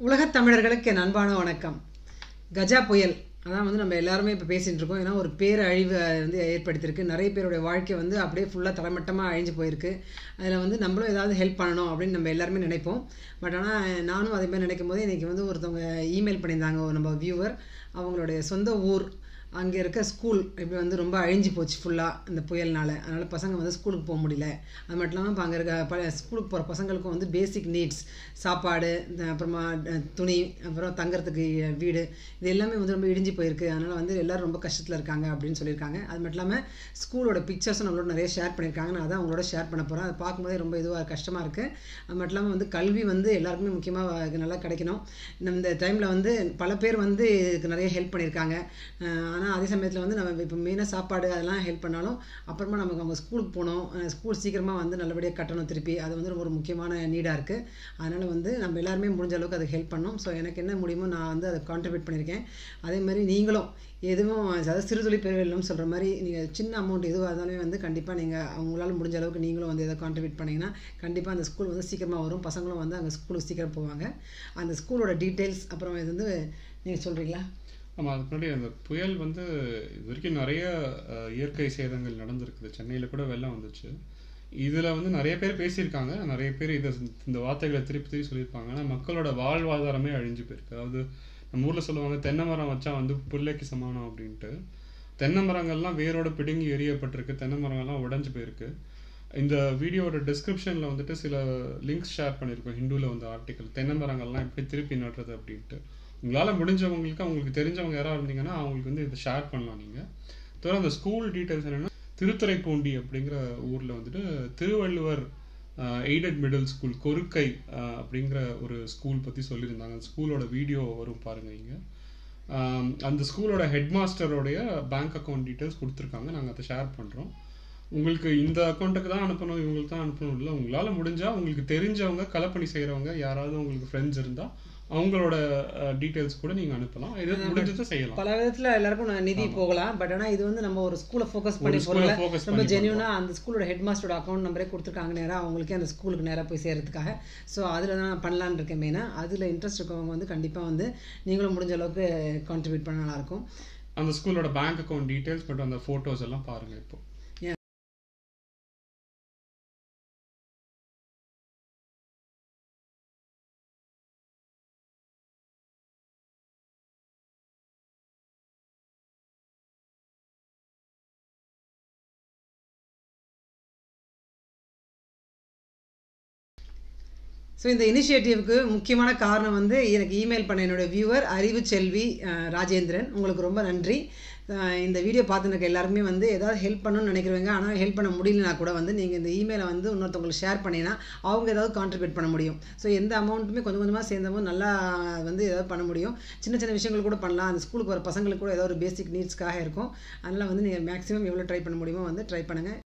உலகத் தமிழர்களுக்கு என் அன்பான வணக்கம். கஜா புயல் அதான் நம்ம எல்லாருமே இப்போ பேசிகிட்டு இருக்கோம். ஏன்னா ஒரு பேரழிவு ஏற்படுத்தியிருக்கு. நிறைய பேருடைய வாழ்க்கை அப்படியே ஃபுல்லாக தரமட்டமாக அழிஞ்சு போயிருக்கு. அதில் நம்மளும் ஏதாவது ஹெல்ப் பண்ணணும் அப்படின்னு நம்ம எல்லாருமே நினைப்போம். பட் ஆனால் நானும் அதே மாதிரி நினைக்கும் போது இன்றைக்கி ஒருத்தவங்க இமெயில் பண்ணியிருந்தாங்க. நம்ம வியூவர் அவங்களுடைய சொந்த ஊர் அங்கே இருக்க ஸ்கூல் இப்படி ரொம்ப அழிஞ்சு போச்சு ஃபுல்லாக இந்த புயல்னால். அதனால் பசங்க ஸ்கூலுக்கு போக முடியல. அது மட்டும் இல்லாமல் இப்போ அங்கே இருக்க ஸ்கூலுக்கு போகிற பசங்களுக்கும் பேசிக் நீட்ஸ் சாப்பாடு, அப்புறமா துணி, அப்புறம் தங்குறதுக்கு வீடு, இது எல்லாமே ரொம்ப இடிஞ்சு போயிருக்கு. அதனால் எல்லோரும் ரொம்ப கஷ்டத்தில் இருக்காங்க அப்படின்னு சொல்லியிருக்காங்க. அது மட்டும் இல்லாமல் ஸ்கூலோட பிக்சர்ஸும் நம்மளோட நிறைய ஷேர் பண்ணியிருக்காங்க. நான் அதான் அவங்களோட ஷேர் பண்ண போகிறேன். அதை பார்க்கும்போதே ரொம்ப இதுவாக கஷ்டமாக இருக்குது. அது மட்டும் இல்லாமல் கல்வி எல்லாருக்குமே முக்கியமாக நல்லா கிடைக்கணும். இந்த டைமில் பல பேர் இதுக்கு நிறைய ஹெல்ப் பண்ணியிருக்காங்க. ஆனால் அதே சமயத்தில் நம்ம இப்போ மெயினாக சாப்பாடு அதெல்லாம் ஹெல்ப் பண்ணாலும் அப்புறமா நமக்கு அவங்க ஸ்கூலுக்கு போகணும். ஸ்கூல் சீக்கிரமாக நல்லபடியாக கட்டணும் திருப்பி. அது ரொம்ப ஒரு முக்கியமான நீடாக இருக்குது. அதனால் நம்ம எல்லாருமே முடிஞ்ச அளவுக்கு அதுக்கு ஹெல்ப் பண்ணோம். ஸோ எனக்கு என்ன முடியுமோ நான் அதை கான்ட்ரிபியூட் பண்ணியிருக்கேன். அதே மாதிரி நீங்களும் எதுவும் அதாவது சிறுதுளி பெருவெள்ளம்னு சொல்கிற மாதிரி நீங்கள் சின்ன அமௌண்ட் எதுவாக இருந்தாலும் கண்டிப்பாக நீங்கள் அவங்களால முடிஞ்ச அளவுக்கு நீங்களும் எதை கான்ட்ரிபியூட் பண்ணிங்கன்னா கண்டிப்பாக அந்த ஸ்கூல் சீக்கிரமாக வரும். பசங்களும் அங்கே ஸ்கூலுக்கு சீக்கிரம் போவாங்க. அந்த ஸ்கூலோட டீட்டெயில்ஸ் அப்புறம் இது நீங்கள் சொல்கிறீங்களா? ஆமாம், அதுக்கு முன்னாடி அந்த புயல் இது வரைக்கும் நிறைய இயற்கை சேதங்கள் நடந்திருக்குது. சென்னையில் கூட வெள்ளம் வந்துச்சு. இதில் நிறைய பேர் பேசியிருக்காங்க. நிறைய பேர் இந்த வார்த்தைகளை திருப்பி திருப்பி சொல்லியிருப்பாங்க. ஆனால் மக்களோட வாழ்வாதாரமே அழிஞ்சு போயிருக்கு. அதாவது நம்ம ஊரில் சொல்லுவாங்க, தென்னை மரம் வச்சா புல்லைக்கு சமானம் அப்படின்ட்டு. தென்னை மரங்கள்லாம் வேரோட பிடுங்கி எரியப்பட்டிருக்கு. தென்னை மரங்கள்லாம் உடஞ்சி போயிருக்கு. இந்த வீடியோட டிஸ்கிரிப்ஷனில் சில லிங்க்ஸ் ஷேர் பண்ணியிருக்கோம். ஹிந்துவில் ஆர்டிக்கல், தென்னை மரங்கள்லாம் எப்படி திருப்பி நடுறது அப்படின்ட்டு. உங்களால் முடிஞ்சவங்களுக்கு, அவங்களுக்கு தெரிஞ்சவங்க யாராவது இருந்தீங்கன்னா அவங்களுக்கு இதை ஷேர் பண்ணலாம். நீங்கள் தவிர அந்த ஸ்கூல் டீட்டெயில்ஸ் என்னென்னா, திருத்துறைப்பூண்டி அப்படிங்கிற ஊரில் Thiruvalluvar aided middle school Korukkai அப்படிங்கிற ஒரு ஸ்கூல் பற்றி சொல்லியிருந்தாங்க. அந்த ஸ்கூலோட வீடியோ வரும் பாருங்கள். இங்கே அந்த ஸ்கூலோட ஹெட்மாஸ்டரோடைய பேங்க் அக்கௌண்ட் டீட்டெயில்ஸ் கொடுத்துருக்காங்க. நாங்கள் அதை ஷேர் பண்ணுறோம். உங்களுக்கு இந்த அக்கௌண்ட்டுக்கு தான் அனுப்பணும், இவங்களுக்கு தான் அனுப்பணும் இல்லை. உங்களால் முடிஞ்சால் உங்களுக்கு தெரிஞ்சவங்க, களப்பணி செய்கிறவங்க யாராவது உங்களுக்கு ஃப்ரெண்ட்ஸ் இருந்தால் அவங்களோட டீட்டெயில்ஸ் கூட நீங்கள் அனுப்பலாம். இது முடிஞ்சதை செய்யலாம். பல விதத்தில் எல்லாருக்கும் நிதி போகலாம். பட் ஆனால் இது நம்ம ஒரு ஸ்கூலை ஃபோக்கஸ் பண்ணி போகல. ரொம்ப ஜென்யூனாக அந்த ஸ்கூலோட ஹெட்மாஸ்டரோட அக்கௌண்ட் நம்பரே கொடுத்துருக்காங்க நேராக அவங்களுக்கே அந்த ஸ்கூலுக்கு நேராக போய் சேர்கிறதுக்காக. ஸோ அதில் தான் நான் பண்ணலான்னு இருக்கேன். மெயினாக அதில் இன்ட்ரெஸ்ட் இருக்கவங்க கண்டிப்பாக நீங்களும் முடிஞ்ச அளவுக்கு கான்ட்ரிபியூட் பண்ண நல்லாயிருக்கும். அந்த ஸ்கூலோட பேங்க் அக்கௌண்ட் டீட்டெயில்ஸ் மற்றும் அந்த ஃபோட்டோஸ் எல்லாம் பாருங்கள். இப்போ ஸோ இந்த இனிஷியேட்டிவ்க்கு முக்கியமான காரணம் எனக்கு இமெயில் பண்ண என்னோடய வியூவர் அறிவு செல்வி ராஜேந்திரன். உங்களுக்கு ரொம்ப நன்றி. இந்த வீடியோ பார்த்துருக்க எல்லாருமே ஏதாவது ஹெல்ப் பண்ணணும்னு நினைக்கிறவங்க, ஆனால் ஹெல்ப் பண்ண முடியலனா கூட நீங்கள் இந்த இமெயிலை இன்னொருத்தவங்களுக்கு ஷேர் பண்ணிங்கன்னா அவங்க ஏதாவது கான்ட்ரிபியூட் பண்ண முடியும். ஸோ எந்த அமௌண்ட்டுமே கொஞ்சம் கொஞ்சமாக சேர்ந்தவும் நல்லா ஏதாவது பண்ண முடியும். சின்ன சின்ன விஷயங்கள் கூட பண்ணலாம். அந்த ஸ்கூலுக்கு வர பசங்களுக்கு கூட ஏதாவது ஒரு பேசிக் நீட்ஸ்க்காக இருக்கும். அதனால் நீங்கள் மேக்ஸிமம் எவ்வளோ ட்ரை பண்ண முடியுமோ ட்ரை பண்ணுங்கள்.